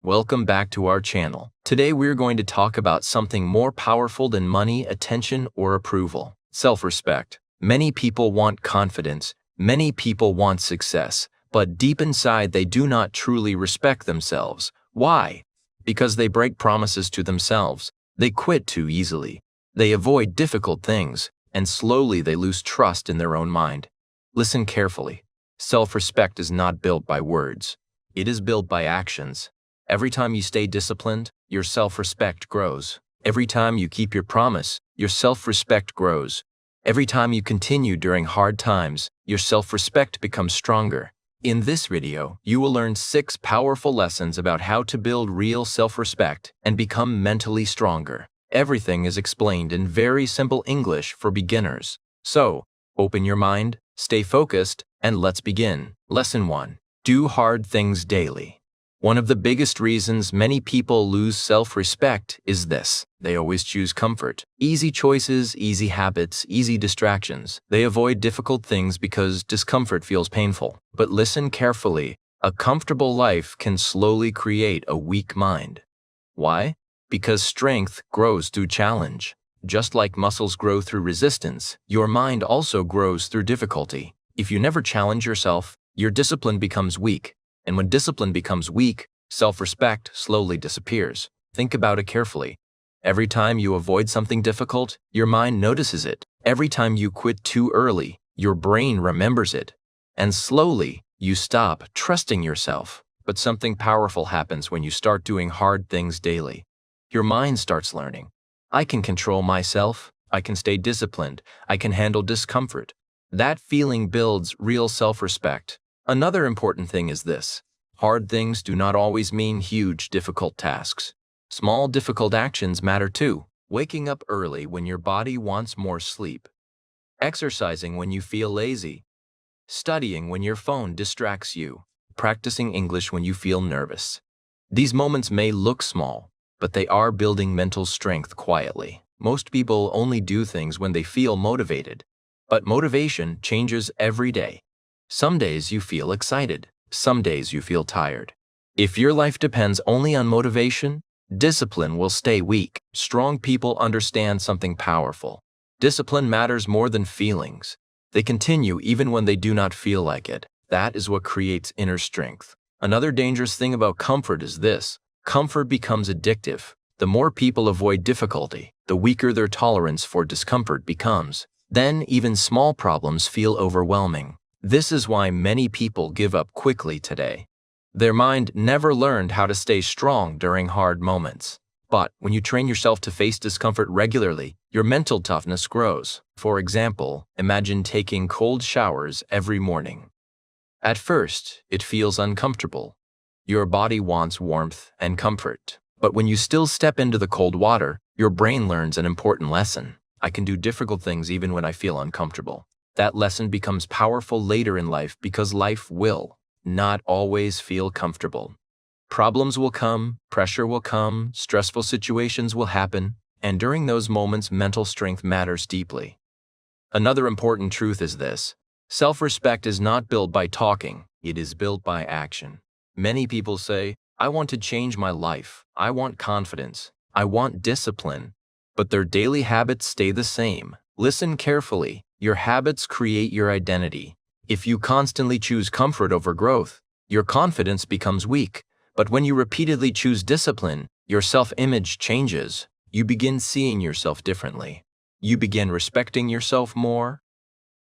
Welcome back to our channel. Today we're going to talk about something more powerful than money, attention, or approval. Self-respect. Many people want confidence, many people want success, but deep inside they do not truly respect themselves. Why? Because they break promises to themselves, they quit too easily, they avoid difficult things, and slowly they lose trust in their own mind. Listen carefully. Self-respect is not built by words. It is built by actions. Every time you stay disciplined, your self-respect grows. Every time you keep your promise, your self-respect grows. Every time you continue during hard times, your self-respect becomes stronger. In this video, you will learn 6 powerful lessons about how to build real self-respect and become mentally stronger. Everything is explained in very simple English for beginners. So, open your mind, stay focused, and let's begin. Lesson 1. Do hard things daily. One of the biggest reasons many people lose self-respect is this. They always choose comfort. Easy choices, easy habits, easy distractions. They avoid difficult things because discomfort feels painful. But listen carefully. A comfortable life can slowly create a weak mind. Why? Because strength grows through challenge. Just like muscles grow through resistance, your mind also grows through difficulty. If you never challenge yourself, your discipline becomes weak. And when discipline becomes weak, self-respect slowly disappears. Think about it carefully. Every time you avoid something difficult, your mind notices it. Every time you quit too early, your brain remembers it. And slowly, you stop trusting yourself. But something powerful happens when you start doing hard things daily. Your mind starts learning. I can control myself. I can stay disciplined. I can handle discomfort. That feeling builds real self-respect. Another important thing is this. Hard things do not always mean huge, difficult tasks. Small, difficult actions matter too. Waking up early when your body wants more sleep. Exercising when you feel lazy. Studying when your phone distracts you. Practicing English when you feel nervous. These moments may look small, but they are building mental strength quietly. Most people only do things when they feel motivated. But motivation changes every day. Some days you feel excited, some days you feel tired. If your life depends only on motivation, discipline will stay weak. Strong people understand something powerful. Discipline matters more than feelings. They continue even when they do not feel like it. That is what creates inner strength. Another dangerous thing about comfort is this. Comfort becomes addictive. The more people avoid difficulty, the weaker their tolerance for discomfort becomes. Then even small problems feel overwhelming. This is why many people give up quickly today. Their mind never learned how to stay strong during hard moments. But when you train yourself to face discomfort regularly, your mental toughness grows. For example, imagine taking cold showers every morning. At first, it feels uncomfortable. Your body wants warmth and comfort. But when you still step into the cold water, your brain learns an important lesson. I can do difficult things even when I feel uncomfortable. That lesson becomes powerful later in life because life will not always feel comfortable. Problems will come, pressure will come, stressful situations will happen, and during those moments, mental strength matters deeply. Another important truth is this. Self-respect is not built by talking, it is built by action. Many people say, I want to change my life, I want confidence, I want discipline, but their daily habits stay the same. Listen carefully. Your habits create your identity. If you constantly choose comfort over growth, your confidence becomes weak. But when you repeatedly choose discipline, your self-image changes. You begin seeing yourself differently. You begin respecting yourself more.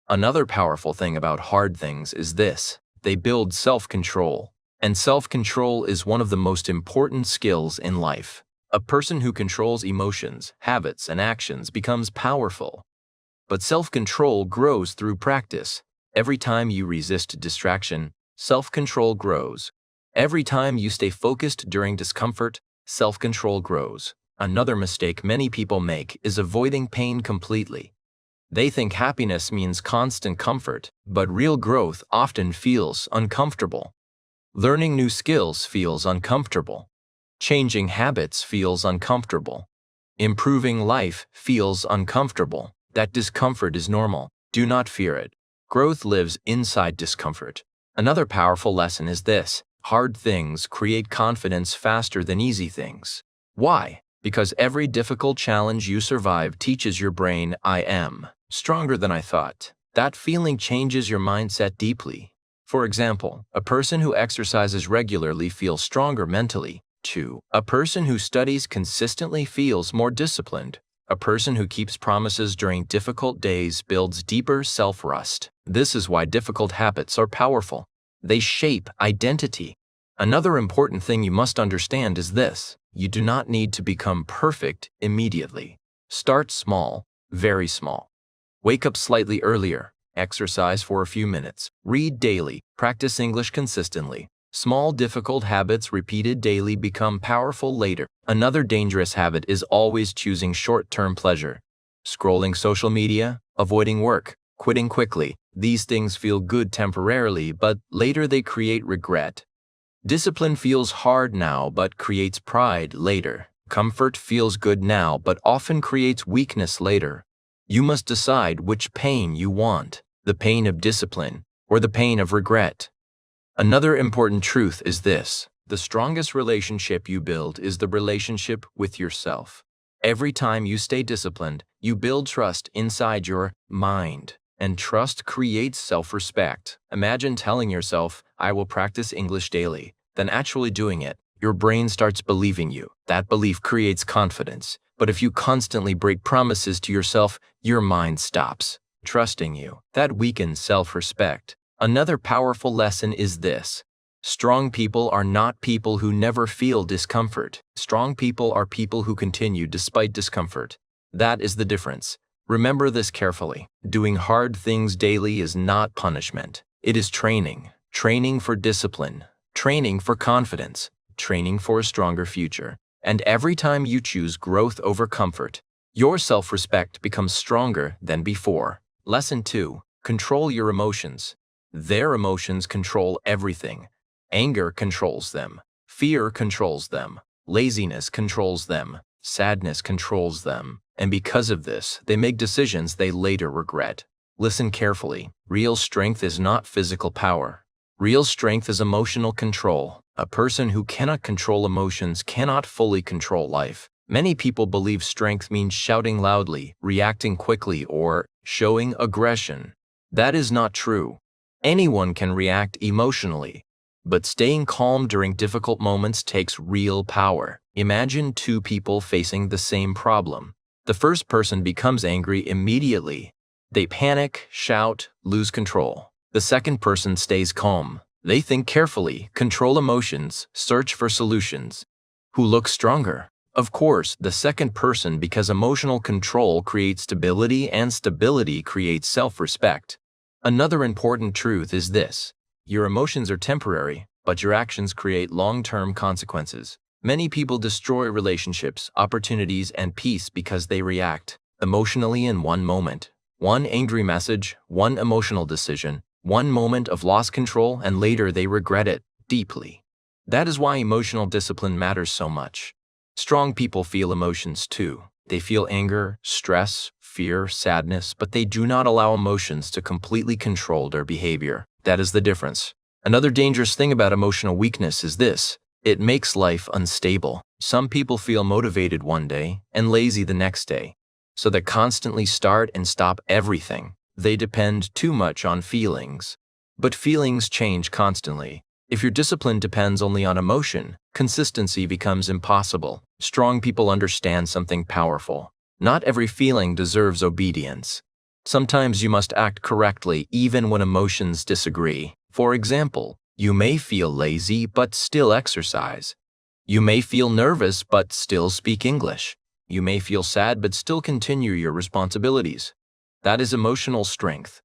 Another powerful thing about hard things is this. They build self-control. And self-control is one of the most important skills in life. A person who controls emotions, habits, and actions becomes powerful. But self-control grows through practice. Every time you resist distraction, self-control grows. Every time you stay focused during discomfort, self-control grows. Another mistake many people make is avoiding pain completely. They think happiness means constant comfort, but real growth often feels uncomfortable. Learning new skills feels uncomfortable. Changing habits feels uncomfortable. Improving life feels uncomfortable. That discomfort is normal. Do not fear it. Growth lives inside discomfort. Another powerful lesson is this. Hard things create confidence faster than easy things. Why? Because every difficult challenge you survive teaches your brain, I am stronger than I thought. That feeling changes your mindset deeply. For example, a person who exercises regularly feels stronger mentally. 2. A person who studies consistently feels more disciplined. A person who keeps promises during difficult days builds deeper self-trust. This is why difficult habits are powerful. They shape identity. Another important thing you must understand is this: you do not need to become perfect immediately. Start small, very small. Wake up slightly earlier, exercise for a few minutes, read daily, practice English consistently. Small difficult habits repeated daily become powerful later. Another dangerous habit is always choosing short-term pleasure. Scrolling social media, avoiding work, quitting quickly. These things feel good temporarily, but later they create regret. Discipline feels hard now but creates pride later. Comfort feels good now but often creates weakness later. You must decide which pain you want, the pain of discipline or the pain of regret. Another important truth is this: the strongest relationship you build is the relationship with yourself. Every time you stay disciplined, you build trust inside your mind, and trust creates self-respect. Imagine telling yourself, I will practice English daily, then actually doing it. Your brain starts believing you. That belief creates confidence. But if you constantly break promises to yourself, your mind stops trusting you. That weakens self-respect. Another powerful lesson is this: strong people are not people who never feel discomfort. Strong people are people who continue despite discomfort. That is the difference. Remember this carefully. Doing hard things daily is not punishment. It is training. Training for discipline. Training for confidence. Training for a stronger future. And every time you choose growth over comfort, your self-respect becomes stronger than before. Lesson 2. Control your emotions. Their emotions control everything. Anger controls them. Fear controls them. Laziness controls them. Sadness controls them. And because of this, they make decisions they later regret. Listen carefully. Real strength is not physical power. Real strength is emotional control. A person who cannot control emotions cannot fully control life. Many people believe strength means shouting loudly, reacting quickly, or showing aggression. That is not true. Anyone can react emotionally, but staying calm during difficult moments takes real power. Imagine two people facing the same problem. The first person becomes angry immediately. They panic, shout, lose control. The second person stays calm. They think carefully, control emotions, search for solutions. Who looks stronger? Of course, the second person, because emotional control creates stability and stability creates self-respect. Another important truth is this: your emotions are temporary, but your actions create long-term consequences. Many people destroy relationships, opportunities, and peace because they react emotionally in one moment. One angry message, one emotional decision, one moment of lost control, and later they regret it deeply. That is why emotional discipline matters so much. Strong people feel emotions too. They feel anger, stress, fear, sadness, but they do not allow emotions to completely control their behavior. That is the difference. Another dangerous thing about emotional weakness is this: it makes life unstable. Some people feel motivated one day and lazy the next day, so they constantly start and stop everything. They depend too much on feelings. But feelings change constantly. If your discipline depends only on emotion, consistency becomes impossible. Strong people understand something powerful. Not every feeling deserves obedience. Sometimes you must act correctly even when emotions disagree. For example, you may feel lazy but still exercise. You may feel nervous but still speak English. You may feel sad but still continue your responsibilities. That is emotional strength.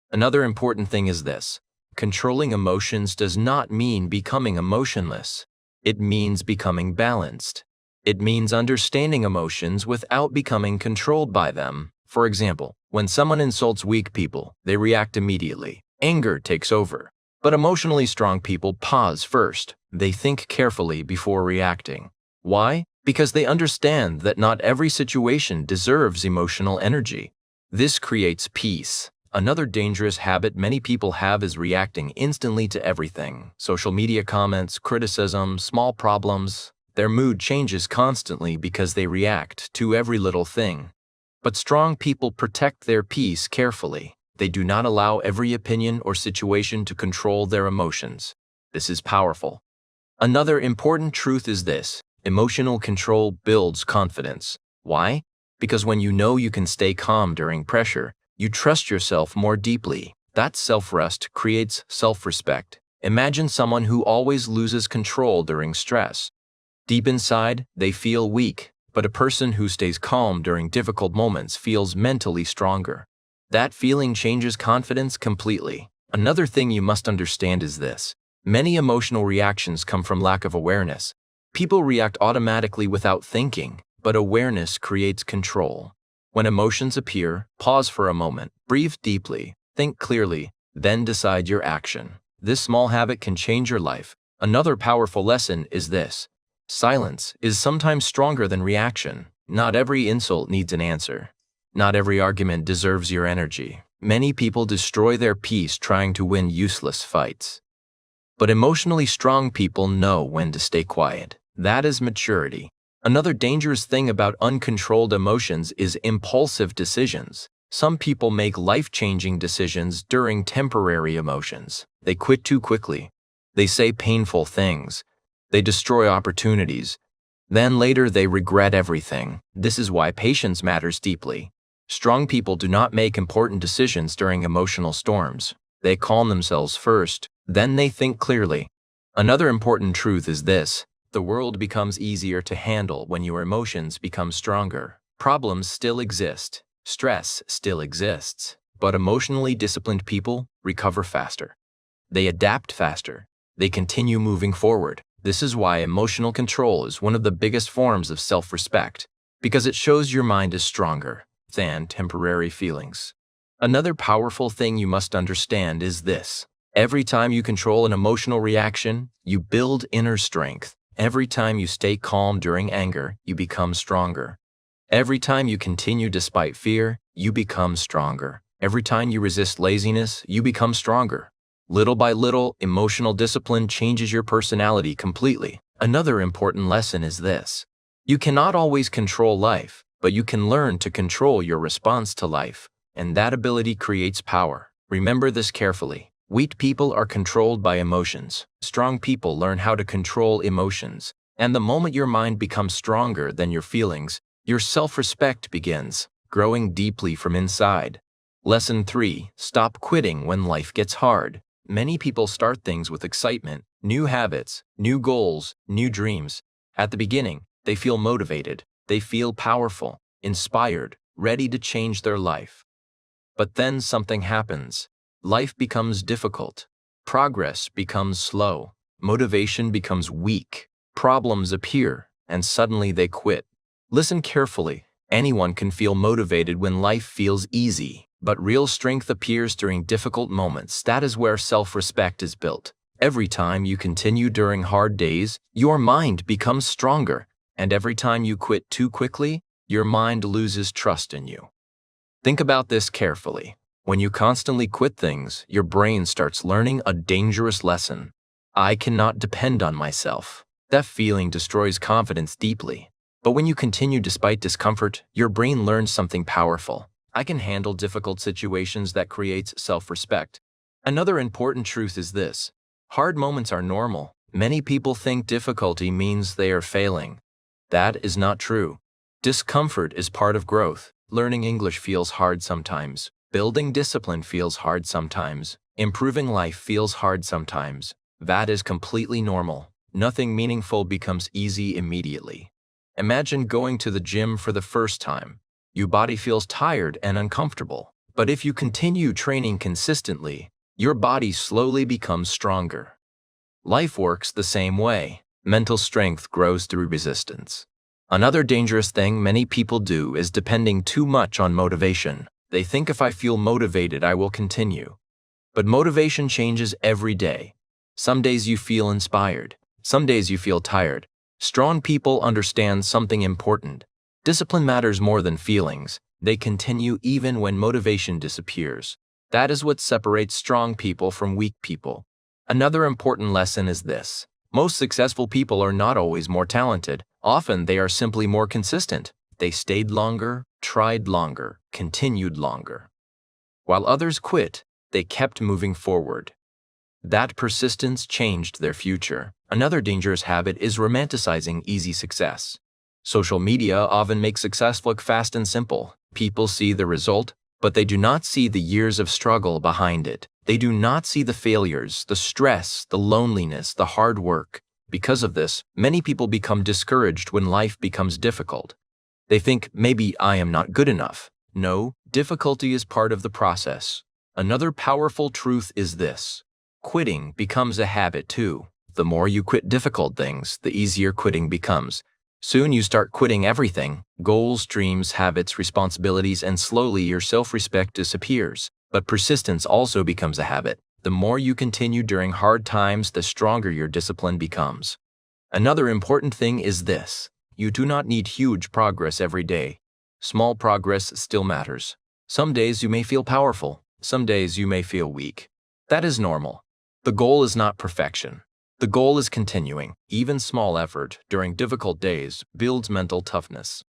Another important thing is this: controlling emotions does not mean becoming emotionless. It means becoming balanced. It means understanding emotions without becoming controlled by them. For example, when someone insults weak people, they react immediately. Anger takes over. But emotionally strong people pause first. They think carefully before reacting. Why? Because they understand that not every situation deserves emotional energy. This creates peace. Another dangerous habit many people have is reacting instantly to everything. Social media comments, criticism, small problems. Their mood changes constantly because they react to every little thing. But strong people protect their peace carefully. They do not allow every opinion or situation to control their emotions. This is powerful. Another important truth is this: emotional control builds confidence. Why? Because when you know you can stay calm during pressure, you trust yourself more deeply. That self-trust creates self-respect. Imagine someone who always loses control during stress. Deep inside, they feel weak, but a person who stays calm during difficult moments feels mentally stronger. That feeling changes confidence completely. Another thing you must understand is this: many emotional reactions come from lack of awareness. People react automatically without thinking, but awareness creates control. When emotions appear, pause for a moment, breathe deeply, think clearly, then decide your action. This small habit can change your life. Another powerful lesson is this: silence is sometimes stronger than reaction. Not every insult needs an answer. Not every argument deserves your energy. Many people destroy their peace trying to win useless fights. But emotionally strong people know when to stay quiet. That is maturity. Another dangerous thing about uncontrolled emotions is impulsive decisions. Some people make life-changing decisions during temporary emotions. They quit too quickly. They say painful things. They destroy opportunities. Then later they regret everything. This is why patience matters deeply. Strong people do not make important decisions during emotional storms. They calm themselves first, then they think clearly. Another important truth is this: the world becomes easier to handle when your emotions become stronger. Problems still exist. Stress still exists. But emotionally disciplined people recover faster. They adapt faster. They continue moving forward. This is why emotional control is one of the biggest forms of self-respect, because it shows your mind is stronger than temporary feelings. Another powerful thing you must understand is this: every time you control an emotional reaction, you build inner strength. Every time you stay calm during anger, you become stronger. Every time you continue despite fear, you become stronger. Every time you resist laziness, you become stronger. Little by little, emotional discipline changes your personality completely. Another important lesson is this: you cannot always control life, but you can learn to control your response to life, and that ability creates power. Remember this carefully. Weak people are controlled by emotions. Strong people learn how to control emotions. And the moment your mind becomes stronger than your feelings, your self-respect begins growing deeply from inside. Lesson 3: stop quitting when life gets hard. Many people start things with excitement, new habits, new goals, new dreams. At the beginning, they feel motivated, they feel powerful, inspired, ready to change their life. But then something happens. Life becomes difficult. Progress becomes slow. Motivation becomes weak. Problems appear, and suddenly they quit. Listen carefully. Anyone can feel motivated when life feels easy, but real strength appears during difficult moments. That is where self-respect is built. Every time you continue during hard days, your mind becomes stronger, and every time you quit too quickly, your mind loses trust in you. Think about this carefully. When you constantly quit things, your brain starts learning a dangerous lesson. I cannot depend on myself. That feeling destroys confidence deeply. But when you continue despite discomfort, your brain learns something powerful. I can handle difficult situations. That creates self-respect. Another important truth is this: hard moments are normal. Many people think difficulty means they are failing. That is not true. Discomfort is part of growth. Learning English feels hard sometimes. Building discipline feels hard sometimes. Improving life feels hard sometimes. That is completely normal. Nothing meaningful becomes easy immediately. Imagine going to the gym for the first time. Your body feels tired and uncomfortable. But if you continue training consistently, your body slowly becomes stronger. Life works the same way. Mental strength grows through resistance. Another dangerous thing many people do is depending too much on motivation. They think if I feel motivated, I will continue. But motivation changes every day. Some days you feel inspired. Some days you feel tired. Strong people understand something important. Discipline matters more than feelings. They continue even when motivation disappears. That is what separates strong people from weak people. Another important lesson is this. Most successful people are not always more talented. Often they are simply more consistent. They stayed longer, tried longer, continued longer. While others quit, they kept moving forward. That persistence changed their future. Another dangerous habit is romanticizing easy success. Social media often makes success look fast and simple. People see the result, but they do not see the years of struggle behind it. They do not see the failures, the stress, the loneliness, the hard work. Because of this, many people become discouraged when life becomes difficult. They think, maybe I am not good enough. No, difficulty is part of the process. Another powerful truth is this. Quitting becomes a habit too. The more you quit difficult things, the easier quitting becomes. Soon you start quitting everything, goals, dreams, habits, responsibilities, and slowly your self-respect disappears. But persistence also becomes a habit. The more you continue during hard times, the stronger your discipline becomes. Another important thing is this. You do not need huge progress every day. Small progress still matters. Some days you may feel powerful. Some days you may feel weak. That is normal. The goal is not perfection. The goal is continuing. Even small effort during difficult days builds mental toughness.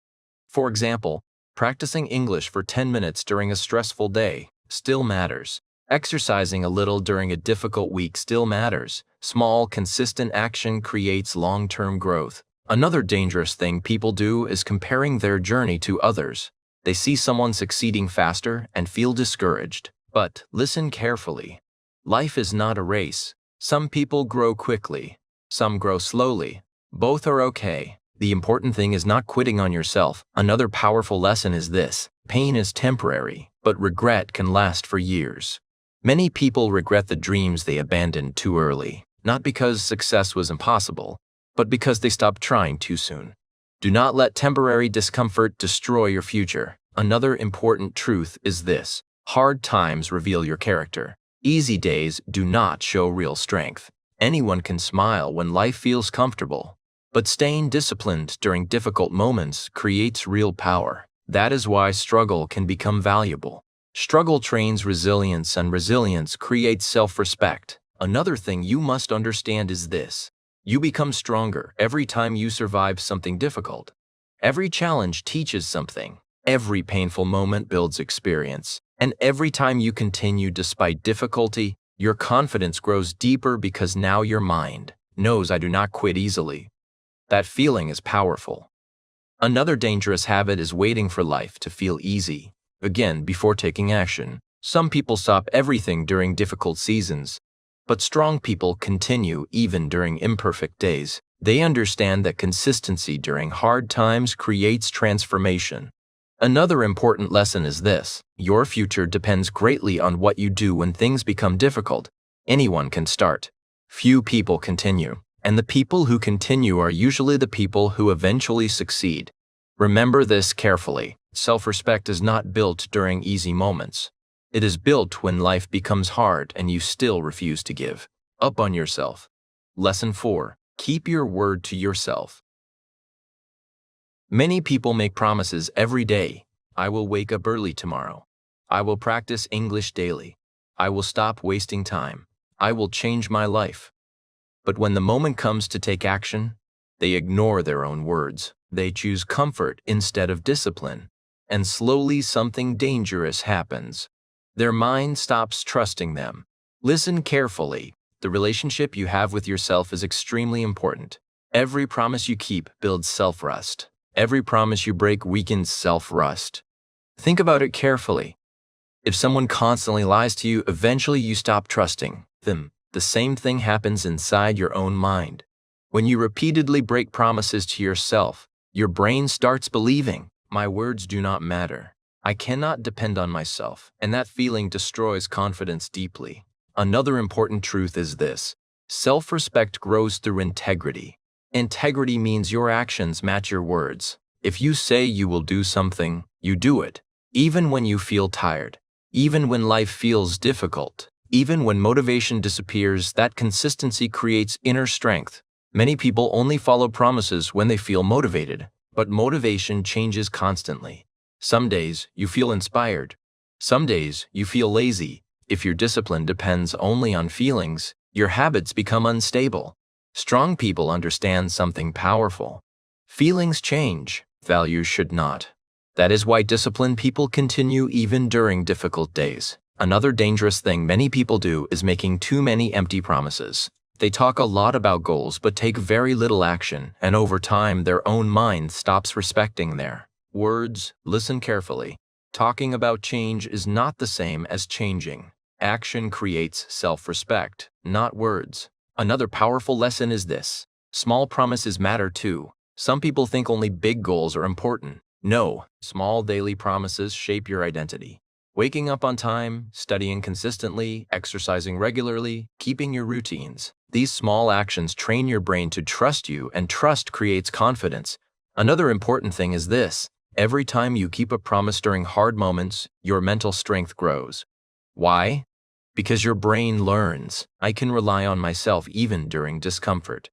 For example, practicing English for 10 minutes during a stressful day still matters. Exercising a little during a difficult week still matters. Small, consistent action creates long-term growth. Another dangerous thing people do is comparing their journey to others. They see someone succeeding faster and feel discouraged. But listen carefully. Life is not a race. Some people grow quickly. Some grow slowly. Both are okay. The important thing is not quitting on yourself. Another powerful lesson is this. Pain is temporary, but regret can last for years. Many people regret the dreams they abandoned too early, not because success was impossible, but because they stopped trying too soon. Do not let temporary discomfort destroy your future. Another important truth is this. Hard times reveal your character. Easy days do not show real strength. Anyone can smile when life feels comfortable, but staying disciplined during difficult moments creates real power. That is why struggle can become valuable. Struggle trains resilience, and resilience creates self-respect. Another thing you must understand is this. You become stronger every time you survive something difficult. Every challenge teaches something. Every painful moment builds experience. And every time you continue despite difficulty, your confidence grows deeper because now your mind knows I do not quit easily. That feeling is powerful. Another dangerous habit is waiting for life to feel easy. Again, before taking action. Some people stop everything during difficult seasons, but strong people continue even during imperfect days. They understand that consistency during hard times creates transformation. Another important lesson is this. Your future depends greatly on what you do when things become difficult. Anyone can start. Few people continue. And the people who continue are usually the people who eventually succeed. Remember this carefully. Self-respect is not built during easy moments. It is built when life becomes hard and you still refuse to give up on yourself. Lesson 4. Keep your word to yourself. Many people make promises every day. I will wake up early tomorrow. I will practice English daily. I will stop wasting time. I will change my life. But when the moment comes to take action, they ignore their own words. They choose comfort instead of discipline. And slowly something dangerous happens. Their mind stops trusting them. Listen carefully. The relationship you have with yourself is extremely important. Every promise you keep builds self-trust. Every promise you break weakens self-trust. Think about it carefully. If someone constantly lies to you, eventually you stop trusting them. The same thing happens inside your own mind. When you repeatedly break promises to yourself, your brain starts believing, my words do not matter. I cannot depend on myself, and that feeling destroys confidence deeply. Another important truth is this. Self-respect grows through integrity. Integrity means your actions match your words. If you say you will do something, you do it. Even when you feel tired. Even when life feels difficult. Even when motivation disappears, that consistency creates inner strength. Many people only follow promises when they feel motivated, but motivation changes constantly. Some days you feel inspired. Some days you feel lazy. If your discipline depends only on feelings, your habits become unstable. Strong people understand something powerful. Feelings change, values should not. That is why disciplined people continue even during difficult days. Another dangerous thing many people do is making too many empty promises. They talk a lot about goals but take very little action, and over time their own mind stops respecting their words. Listen carefully. Talking about change is not the same as changing. Action creates self-respect, not words. Another powerful lesson is this: small promises matter too. Some people think only big goals are important. No, small daily promises shape your identity. Waking up on time, studying consistently, exercising regularly, keeping your routines. These small actions train your brain to trust you, and trust creates confidence. Another important thing is this: every time you keep a promise during hard moments, your mental strength grows. Why? Because your brain learns, I can rely on myself even during discomfort.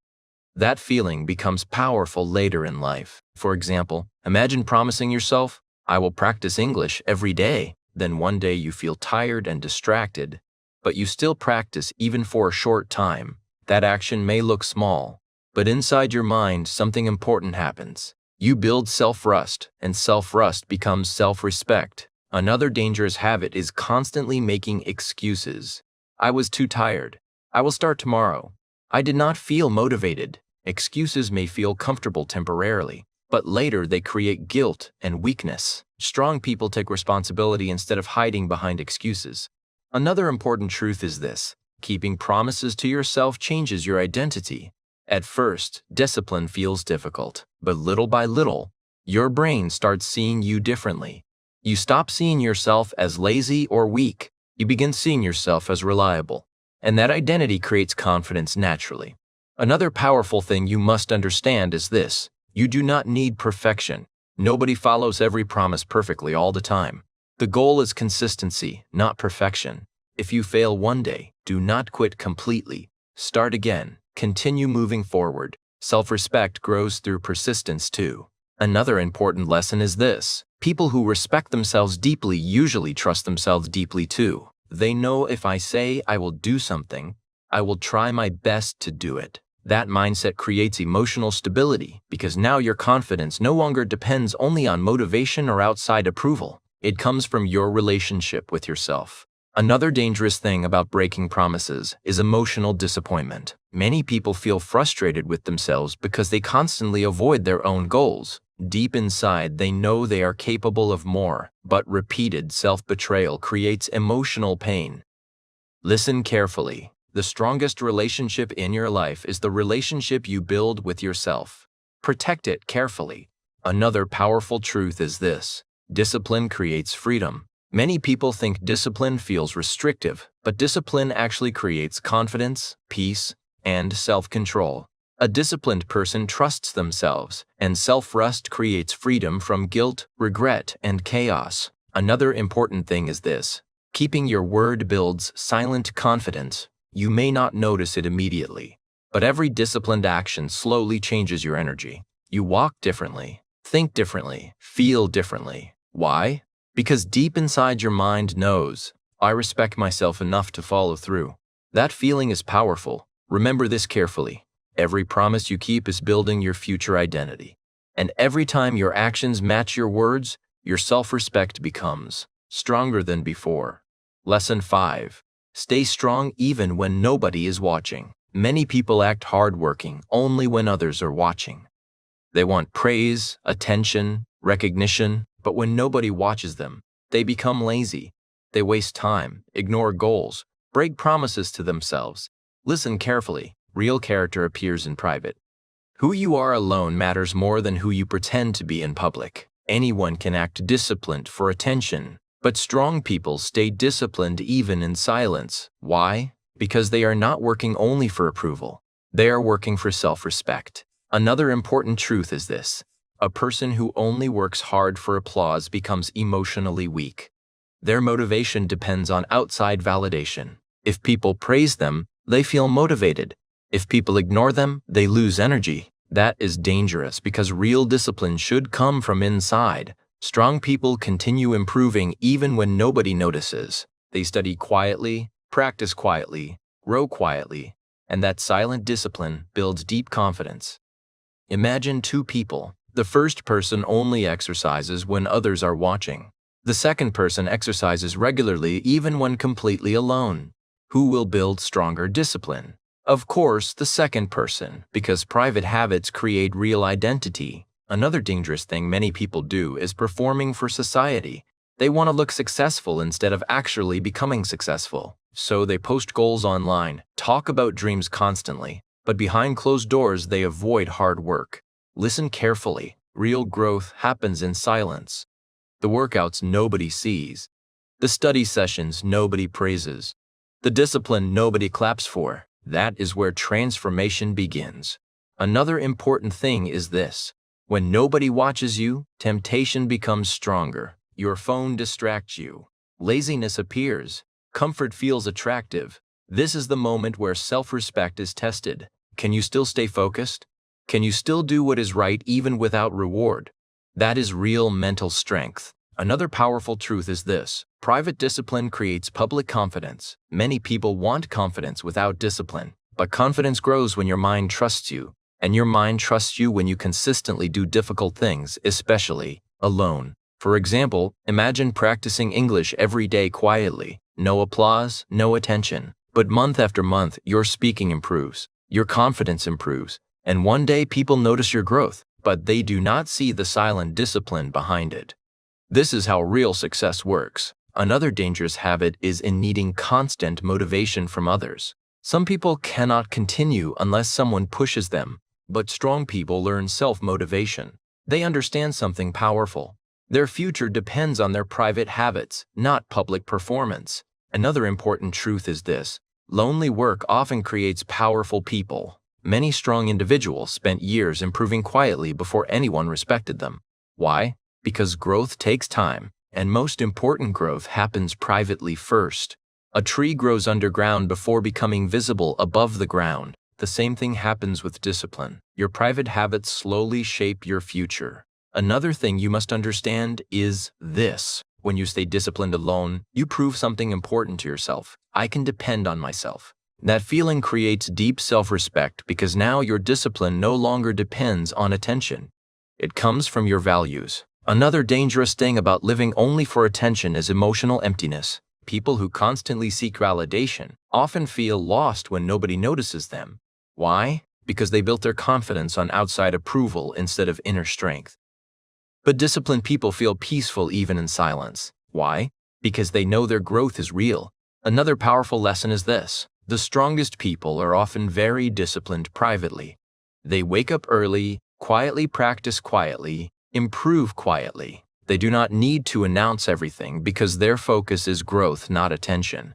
That feeling becomes powerful later in life. For example, imagine promising yourself, I will practice English every day. Then one day you feel tired and distracted, but you still practice even for a short time. That action may look small, but inside your mind something important happens. You build self-trust, and self-trust becomes self-respect. Another dangerous habit is constantly making excuses. I was too tired. I will start tomorrow. I did not feel motivated. Excuses may feel comfortable temporarily, but later they create guilt and weakness. Strong people take responsibility instead of hiding behind excuses. Another important truth is this: keeping promises to yourself changes your identity. At first, discipline feels difficult, but little by little, your brain starts seeing you differently. You stop seeing yourself as lazy or weak. You begin seeing yourself as reliable, and that identity creates confidence naturally. Another powerful thing you must understand is this: you do not need perfection. Nobody follows every promise perfectly all the time. The goal is consistency, not perfection. If you fail one day, do not quit completely. Start again. Continue moving forward. Self-respect grows through persistence too. Another important lesson is this: people who respect themselves deeply usually trust themselves deeply too. They know, if I say I will do something, I will try my best to do it. That mindset creates emotional stability, because now your confidence no longer depends only on motivation or outside approval. It comes from your relationship with yourself. Another dangerous thing about breaking promises is emotional disappointment. Many people feel frustrated with themselves because they constantly avoid their own goals. Deep inside, they know they are capable of more, but repeated self-betrayal creates emotional pain. Listen carefully. The strongest relationship in your life is the relationship you build with yourself. Protect it carefully. Another powerful truth is this: discipline creates freedom. Many people think discipline feels restrictive, but discipline actually creates confidence, peace, and self-control. A disciplined person trusts themselves, and self-trust creates freedom from guilt, regret, and chaos. Another important thing is this: keeping your word builds silent confidence. You may not notice it immediately, but every disciplined action slowly changes your energy. You walk differently, think differently, feel differently. Why? Because deep inside your mind knows, I respect myself enough to follow through. That feeling is powerful. Remember this carefully. Every promise you keep is building your future identity. And every time your actions match your words, your self-respect becomes stronger than before. Lesson 5. Stay strong even when nobody is watching. Many people act hardworking only when others are watching. They want praise, attention, recognition, but when nobody watches them, they become lazy. They waste time, ignore goals, break promises to themselves. Listen carefully. Real character appears in private. Who you are alone matters more than who you pretend to be in public. Anyone can act disciplined for attention, but strong people stay disciplined even in silence. Why? Because they are not working only for approval. They are working for self-respect. Another important truth is this: a person who only works hard for applause becomes emotionally weak. Their motivation depends on outside validation. If people praise them, they feel motivated. If people ignore them, they lose energy. That is dangerous because real discipline should come from inside. Strong people continue improving even when nobody notices. They study quietly, practice quietly, grow quietly, and that silent discipline builds deep confidence. Imagine two people. The first person only exercises when others are watching. The second person exercises regularly even when completely alone. Who will build stronger discipline? Of course, the second person, because private habits create real identity. Another dangerous thing many people do is performing for society. They want to look successful instead of actually becoming successful. So they post goals online, talk about dreams constantly, but behind closed doors they avoid hard work. Listen carefully. Real growth happens in silence. The workouts nobody sees. The study sessions nobody praises. The discipline nobody claps for. That is where transformation begins. Another important thing is this. When nobody watches you, temptation becomes stronger. Your phone distracts you. Laziness appears. Comfort feels attractive. This is the moment where self-respect is tested. Can you still stay focused? Can you still do what is right even without reward? That is real mental strength. Another powerful truth is this. Private discipline creates public confidence. Many people want confidence without discipline, but confidence grows when your mind trusts you, and your mind trusts you when you consistently do difficult things, especially alone. For example, imagine practicing English every day quietly. No applause, no attention. But month after month, your speaking improves, your confidence improves, and one day people notice your growth, but they do not see the silent discipline behind it. This is how real success works. Another dangerous habit is in needing constant motivation from others. Some people cannot continue unless someone pushes them, but strong people learn self-motivation. They understand something powerful. Their future depends on their private habits, not public performance. Another important truth is this. Lonely work often creates powerful people. Many strong individuals spent years improving quietly before anyone respected them. Why? Because growth takes time, and most important growth happens privately first. A tree grows underground before becoming visible above the ground. The same thing happens with discipline. Your private habits slowly shape your future. Another thing you must understand is this. When you stay disciplined alone, you prove something important to yourself. I can depend on myself. That feeling creates deep self-respect because now your discipline no longer depends on attention. It comes from your values. Another dangerous thing about living only for attention is emotional emptiness. People who constantly seek validation often feel lost when nobody notices them. Why? Because they built their confidence on outside approval instead of inner strength. But disciplined people feel peaceful even in silence. Why? Because they know their growth is real. Another powerful lesson is this. The strongest people are often very disciplined privately. They wake up early, quietly practice quietly, improve quietly. They do not need to announce everything because their focus is growth, not attention.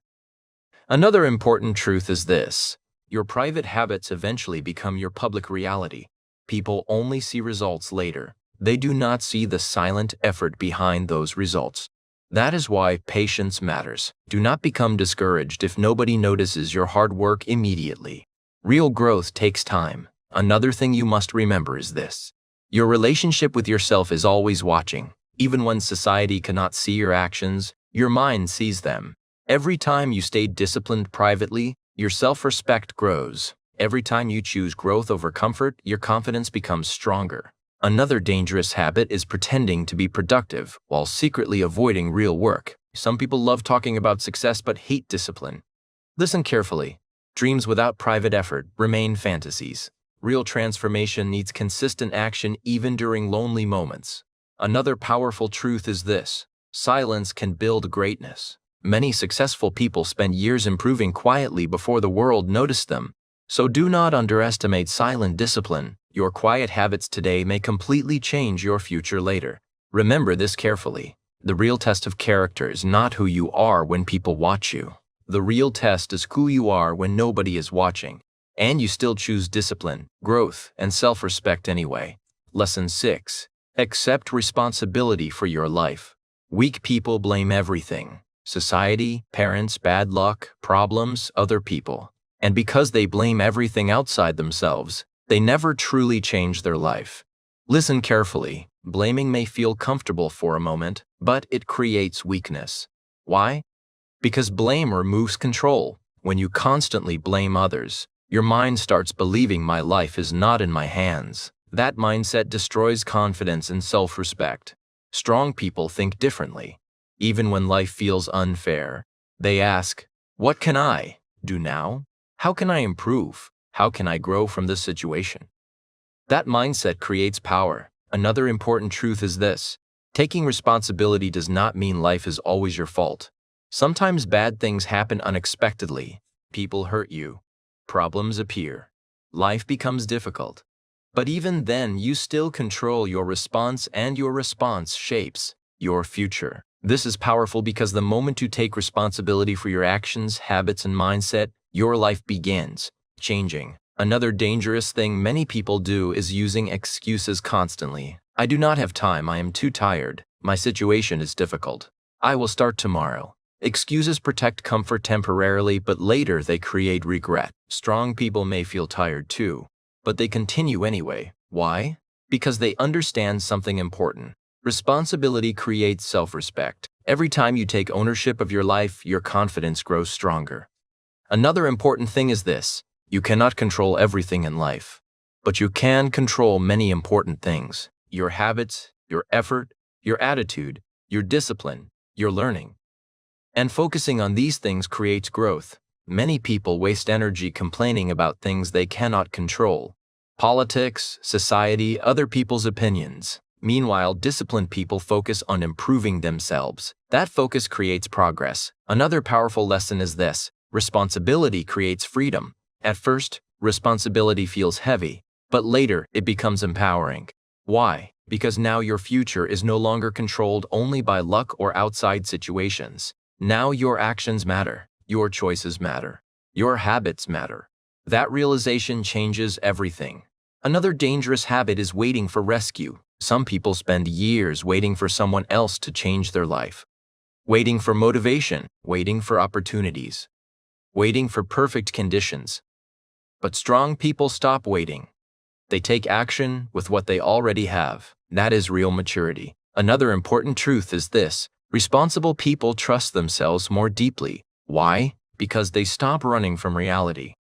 Another important truth is this. Your private habits eventually become your public reality. People only see results later. They do not see the silent effort behind those results. That is why patience matters. Do not become discouraged if nobody notices your hard work immediately. Real growth takes time. Another thing you must remember is this. Your relationship with yourself is always watching. Even when society cannot see your actions, your mind sees them. Every time you stay disciplined privately, your self-respect grows. Every time you choose growth over comfort, your confidence becomes stronger. Another dangerous habit is pretending to be productive while secretly avoiding real work. Some people love talking about success but hate discipline. Listen carefully. Dreams without private effort remain fantasies. Real transformation needs consistent action even during lonely moments. Another powerful truth is this. Silence can build greatness. Many successful people spend years improving quietly before the world noticed them. So do not underestimate silent discipline. Your quiet habits today may completely change your future later. Remember this carefully. The real test of character is not who you are when people watch you. The real test is who you are when nobody is watching. And you still choose discipline, growth, and self-respect anyway. Lesson 6. Accept responsibility for your life. Weak people blame everything. Society, parents, bad luck, problems, other people. And because they blame everything outside themselves, they never truly change their life. Listen carefully. Blaming may feel comfortable for a moment, but it creates weakness. Why? Because blame removes control. When you constantly blame others, your mind starts believing my life is not in my hands. That mindset destroys confidence and self-respect. Strong people think differently. Even when life feels unfair, they ask, what can I do now? How can I improve? How can I grow from this situation? That mindset creates power. Another important truth is this: taking responsibility does not mean life is always your fault. Sometimes bad things happen unexpectedly. People hurt you. Problems appear. Life becomes difficult. But even then, you still control your response, and your response shapes your future. This is powerful because the moment you take responsibility for your actions, habits, and mindset, your life begins changing. Another dangerous thing many people do is using excuses constantly. I do not have time. I am too tired. My situation is difficult. I will start tomorrow. Excuses protect comfort temporarily, but later they create regret. Strong people may feel tired too, but they continue anyway. Why? Because they understand something important. Responsibility creates self-respect. Every time you take ownership of your life, your confidence grows stronger. Another important thing is this: you cannot control everything in life, but you can control many important things: your habits, your effort, your attitude, your discipline, your learning. And focusing on these things creates growth. Many people waste energy complaining about things they cannot control: politics, society, other people's opinions. Meanwhile, disciplined people focus on improving themselves. That focus creates progress. Another powerful lesson is this: responsibility creates freedom. At first, responsibility feels heavy, but later it becomes empowering. Why? Because now your future is no longer controlled only by luck or outside situations. Now your actions matter, your choices matter, your habits matter. That realization changes everything. Another dangerous habit is waiting for rescue. Some people spend years waiting for someone else to change their life. Waiting for motivation, waiting for opportunities, waiting for perfect conditions. But strong people stop waiting. They take action with what they already have. That is real maturity. Another important truth is this: responsible people trust themselves more deeply. Why? Because they stop running from reality.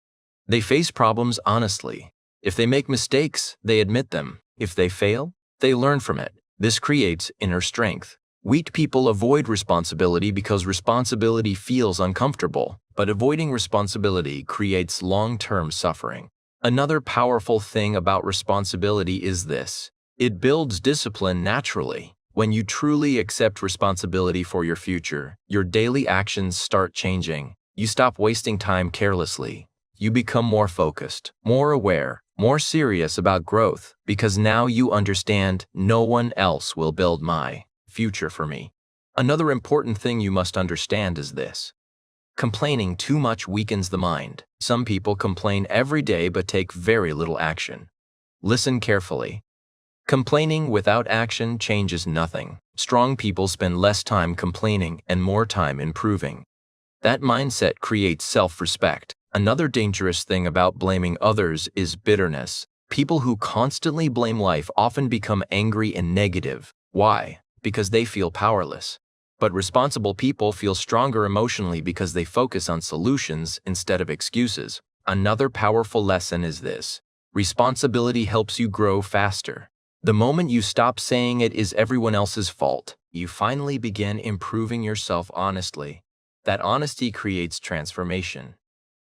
They face problems honestly. If they make mistakes, they admit them. If they fail, they learn from it. This creates inner strength. Weak people avoid responsibility because responsibility feels uncomfortable, but avoiding responsibility creates long-term suffering. Another powerful thing about responsibility is this: it builds discipline naturally. When you truly accept responsibility for your future, your daily actions start changing. You stop wasting time carelessly. You become more focused, more aware, more serious about growth, because now you understand no one else will build my future for me. Another important thing you must understand is this: complaining too much weakens the mind. Some people complain every day but take very little action. Listen carefully. Complaining without action changes nothing. Strong people spend less time complaining and more time improving. That mindset creates self-respect. Another dangerous thing about blaming others is bitterness. People who constantly blame life often become angry and negative. Why? Because they feel powerless. But responsible people feel stronger emotionally because they focus on solutions instead of excuses. Another powerful lesson is this: responsibility helps you grow faster. The moment you stop saying it is everyone else's fault, you finally begin improving yourself honestly. That honesty creates transformation.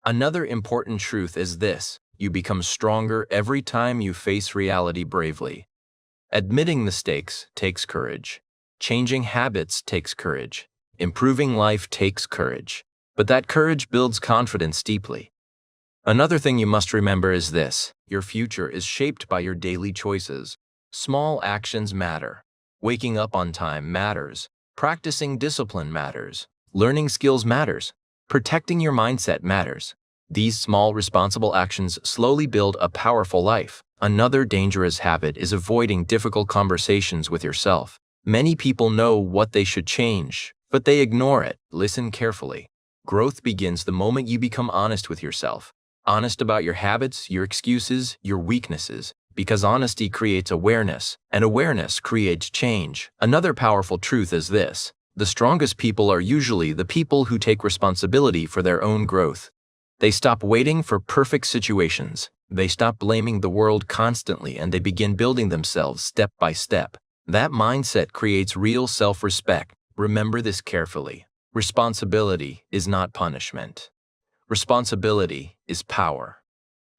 Another important truth is this: you become stronger every time you face reality bravely. Admitting mistakes takes courage. Changing habits takes courage. Improving life takes courage. But that courage builds confidence deeply. Another thing you must remember is this: your future is shaped by your daily choices. Small actions matter. Waking up on time matters. Practicing discipline matters. Learning skills matters. Protecting your mindset matters. These small, responsible actions slowly build a powerful life. Another dangerous habit is avoiding difficult conversations with yourself. Many people know what they should change, but they ignore it. Listen carefully. Growth begins the moment you become honest with yourself. Honest about your habits, your excuses, your weaknesses. Because honesty creates awareness, and awareness creates change. Another powerful truth is this: The strongest people are usually the people who take responsibility for their own growth. They stop waiting for perfect situations. They stop blaming the world constantly, and they begin building themselves step by step. That mindset creates real self-respect. Remember this carefully. Responsibility is not punishment. Responsibility is power.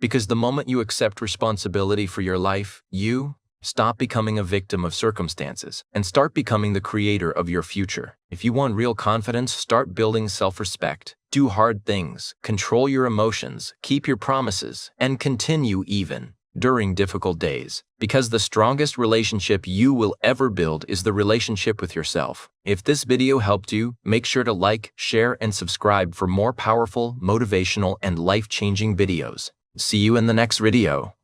Because the moment you accept responsibility for your life, you stop becoming a victim of circumstances and start becoming the creator of your future. If you want real confidence, start building self-respect. Do hard things, control your emotions, keep your promises, and continue even during difficult days. Because the strongest relationship you will ever build is the relationship with yourself. If this video helped you, make sure to like, share, and subscribe for more powerful, motivational, and life-changing videos. See you in the next video.